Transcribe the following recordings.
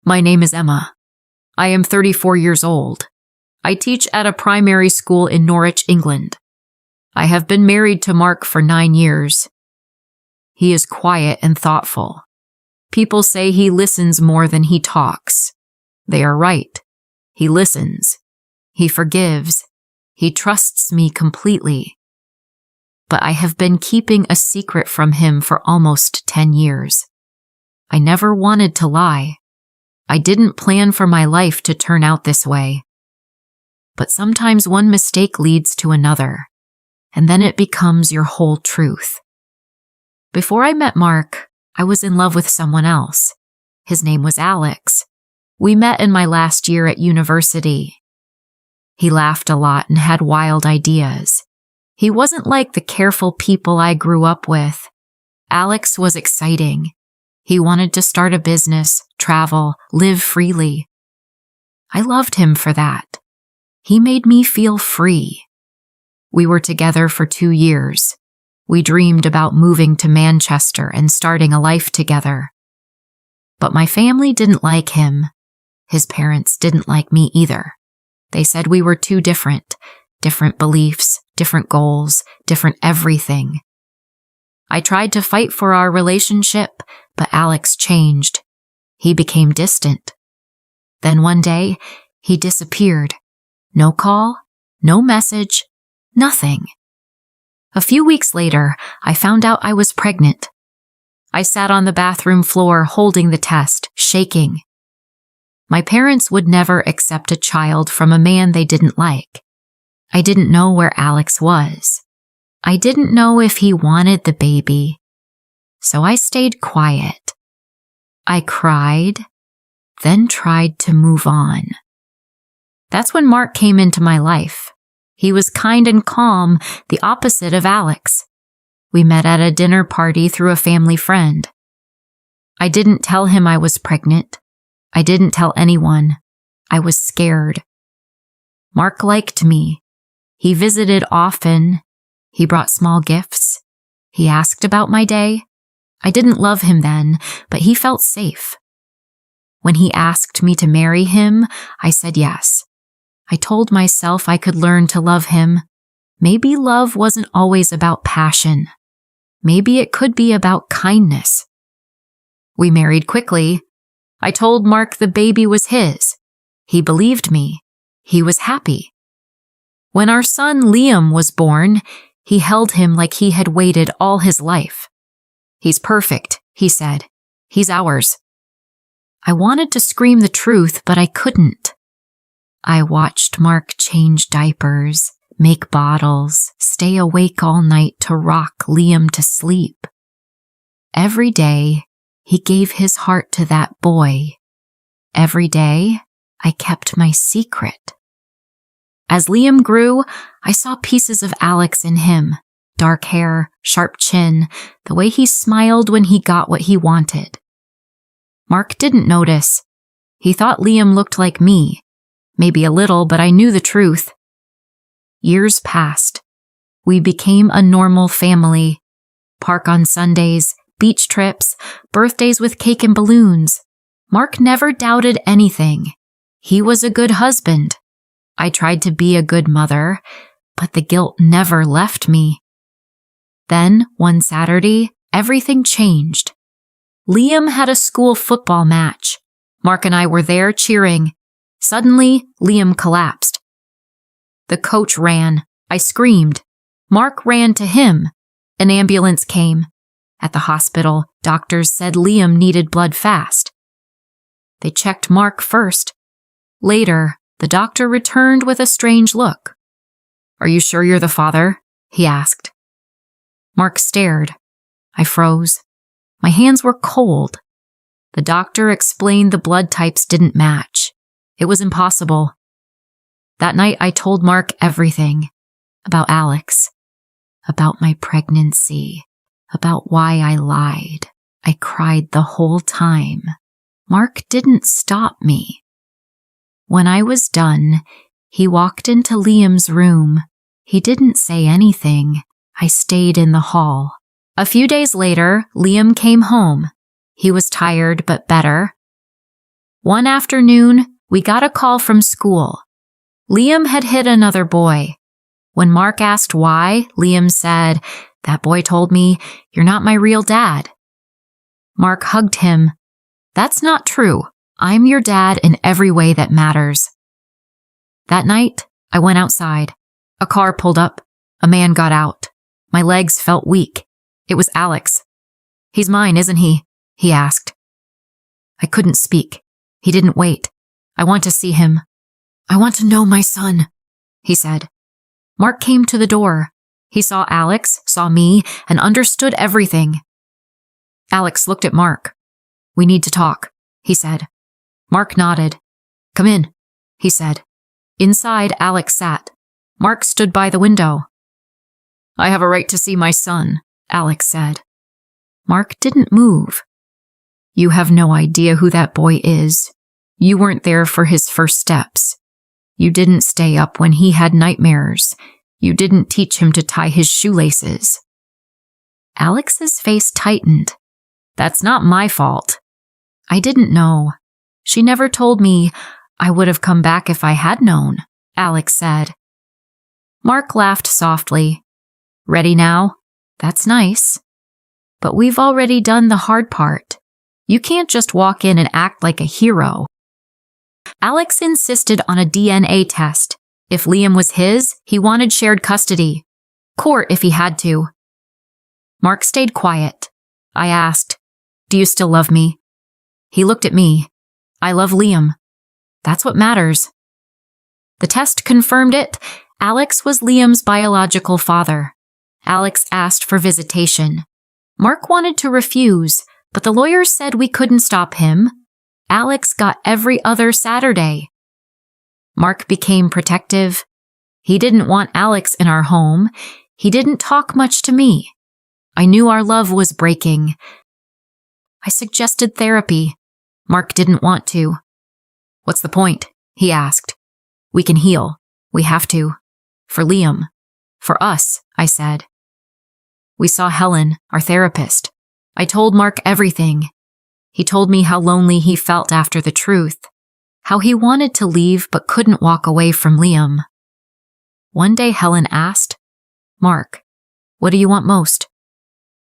My name is Emma. I am 34 years old. I teach at a primary school in Norwich, England. I have been married to Mark for 9 years. He is quiet and thoughtful. People say he listens more than he talks. They are right. He listens. He forgives. He trusts me completely. But I have been keeping a secret from him for almost 10 years. I never wanted to lie. I didn't plan for my life to turn out this way. But sometimes one mistake leads to another, and then it becomes your whole truth. Before I met Mark, I was in love with someone else. His name was Alex. We met in my last year at university. He laughed a lot and had wild ideas. He wasn't like the careful people I grew up with. Alex was exciting. He wanted to start a business, travel, live freely. I loved him for that. He made me feel free. We were together for 2 years. We dreamed about moving to Manchester and starting a life together. But my family didn't like him. His parents didn't like me either. They said we were too different. Different beliefs, different goals, different everything. I tried to fight for our relationship, but Alex changed. He became distant. Then one day, he disappeared. No call, no message, nothing. A few weeks later, I found out I was pregnant. I sat on the bathroom floor holding the test, shaking. My parents would never accept a child from a man they didn't like. I didn't know where Alex was. I didn't know if he wanted the baby. So I stayed quiet. I cried, then tried to move on. That's when Mark came into my life. He was kind and calm, the opposite of Alex. We met at a dinner party through a family friend. I didn't tell him I was pregnant. I didn't tell anyone. I was scared. Mark liked me. He visited often. He brought small gifts. He asked about my day. I didn't love him then, but he felt safe. When he asked me to marry him, I said yes. I told myself I could learn to love him. Maybe love wasn't always about passion. Maybe it could be about kindness. We married quickly. I told Mark the baby was his. He believed me. He was happy. When our son Liam was born, he held him like he had waited all his life. He's perfect, he said. He's ours. I wanted to scream the truth, but I couldn't. I watched Mark change diapers, make bottles, stay awake all night to rock Liam to sleep. Every day, he gave his heart to that boy. Every day, I kept my secret. As Liam grew, I saw pieces of Alex in him. Dark hair, sharp chin, the way he smiled when he got what he wanted. Mark didn't notice. He thought Liam looked like me. Maybe a little, but I knew the truth. Years passed. We became a normal family. Park on Sundays, beach trips, birthdays with cake and balloons. Mark never doubted anything. He was a good husband. I tried to be a good mother, but the guilt never left me. Then, one Saturday, everything changed. Liam had a school football match. Mark and I were there cheering. Suddenly, Liam collapsed. The coach ran. I screamed. Mark ran to him. An ambulance came. At the hospital, doctors said Liam needed blood fast. They checked Mark first. Later, the doctor returned with a strange look. "Are you sure you're the father?" he asked. Mark stared. I froze. My hands were cold. The doctor explained the blood types didn't match. It was impossible. That night I told Mark everything. About Alex. About my pregnancy. About why I lied. I cried the whole time. Mark didn't stop me. When I was done, he walked into Liam's room. He didn't say anything. I stayed in the hall. A few days later, Liam came home. He was tired but better. One afternoon, we got a call from school. Liam had hit another boy. When Mark asked why, Liam said, "That boy told me, you're not my real dad." Mark hugged him. "That's not true. I'm your dad in every way that matters." That night, I went outside. A car pulled up. A man got out. My legs felt weak. It was Alex. "He's mine, isn't he?" he asked. I couldn't speak. He didn't wait. "I want to see him. I want to know my son," he said. Mark came to the door. He saw Alex, saw me, and understood everything. Alex looked at Mark. "We need to talk," he said. Mark nodded. "Come in," he said. Inside, Alex sat. Mark stood by the window. "I have a right to see my son," Alex said. Mark didn't move. "You have no idea who that boy is. You weren't there for his first steps. You didn't stay up when he had nightmares. You didn't teach him to tie his shoelaces." Alex's face tightened. "That's not my fault." I didn't know. She never told me. "I would have come back if I had known," Alex said. Mark laughed softly. "Ready now? That's nice. But we've already done the hard part. You can't just walk in and act like a hero." Alex insisted on a DNA test. If Liam was his, he wanted shared custody. Court if he had to. Mark stayed quiet. I asked, "Do you still love me?" He looked at me. "I love Liam. That's what matters." The test confirmed it. Alex was Liam's biological father. Alex asked for visitation. Mark wanted to refuse, but the lawyers said we couldn't stop him. Alex got every other Saturday. Mark became protective. He didn't want Alex in our home. He didn't talk much to me. I knew our love was breaking. I suggested therapy. Mark didn't want to. "What's the point?" he asked. "We can heal. We have to. For Liam. For us," I said. We saw Helen, our therapist. I told Mark everything. He told me how lonely he felt after the truth, how he wanted to leave but couldn't walk away from Liam. One day Helen asked, "Mark, what do you want most?"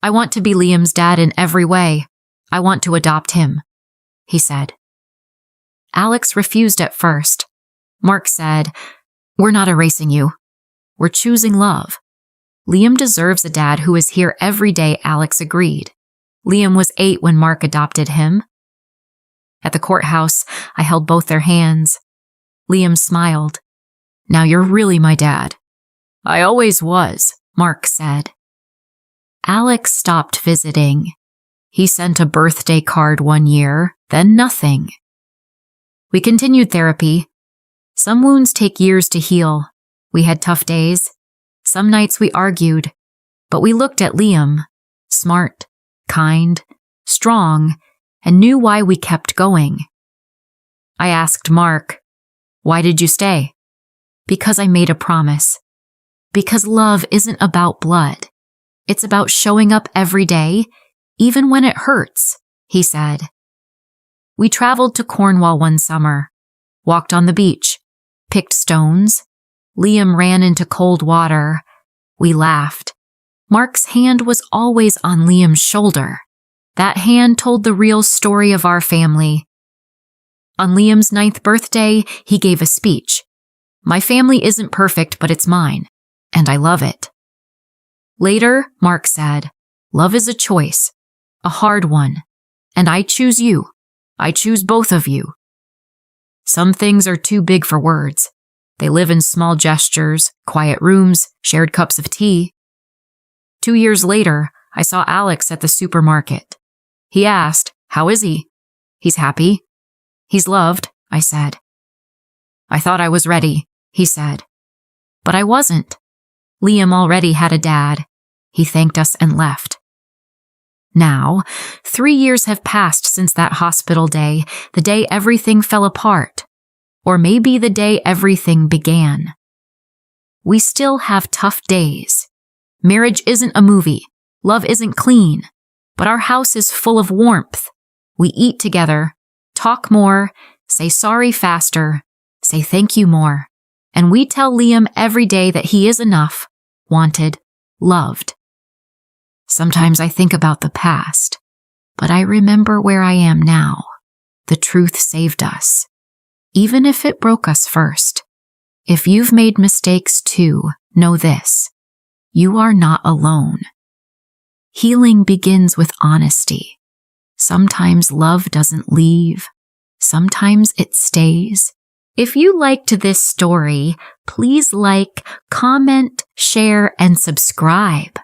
"I want to be Liam's dad in every way. I want to adopt him," he said. Alex refused at first. Mark said, "We're not erasing you. We're choosing love. Liam deserves a dad who is here every day," Alex agreed. Liam was 8 when Mark adopted him. At the courthouse, I held both their hands. Liam smiled. "Now you're really my dad." "I always was," Mark said. Alex stopped visiting. He sent a birthday card one year, then nothing. We continued therapy. Some wounds take years to heal. We had tough days. Some nights we argued, but we looked at Liam, smart, kind, strong, and knew why we kept going. I asked Mark, "Why did you stay?" "Because I made a promise. Because love isn't about blood. It's about showing up every day, even when it hurts," he said. We traveled to Cornwall one summer, walked on the beach, picked stones. Liam ran into cold water. We laughed. Mark's hand was always on Liam's shoulder. That hand told the real story of our family. On Liam's 9th birthday, he gave a speech. "My family isn't perfect, but it's mine, and I love it." Later, Mark said, "Love is a choice, a hard one, and I choose you. I choose both of you." Some things are too big for words. They live in small gestures, quiet rooms, shared cups of tea. 2 years later, I saw Alex at the supermarket. He asked, "How is he?" "He's happy." "He's loved," I said. "I thought I was ready," he said. But I wasn't. Liam already had a dad. He thanked us and left. Now, 3 years have passed since that hospital day, the day everything fell apart. Or maybe the day everything began. We still have tough days. Marriage isn't a movie. Love isn't clean. But our house is full of warmth. We eat together. talk more, say sorry faster, say thank you more. And we tell Liam every day that he is enough, wanted, loved. Sometimes I think about the past, but I remember where I am now. The truth saved us, even if it broke us first. If you've made mistakes too, know this: you are not alone. Healing begins with honesty. Sometimes love doesn't leave. Sometimes it stays. If you liked this story, please like, comment, share, and subscribe.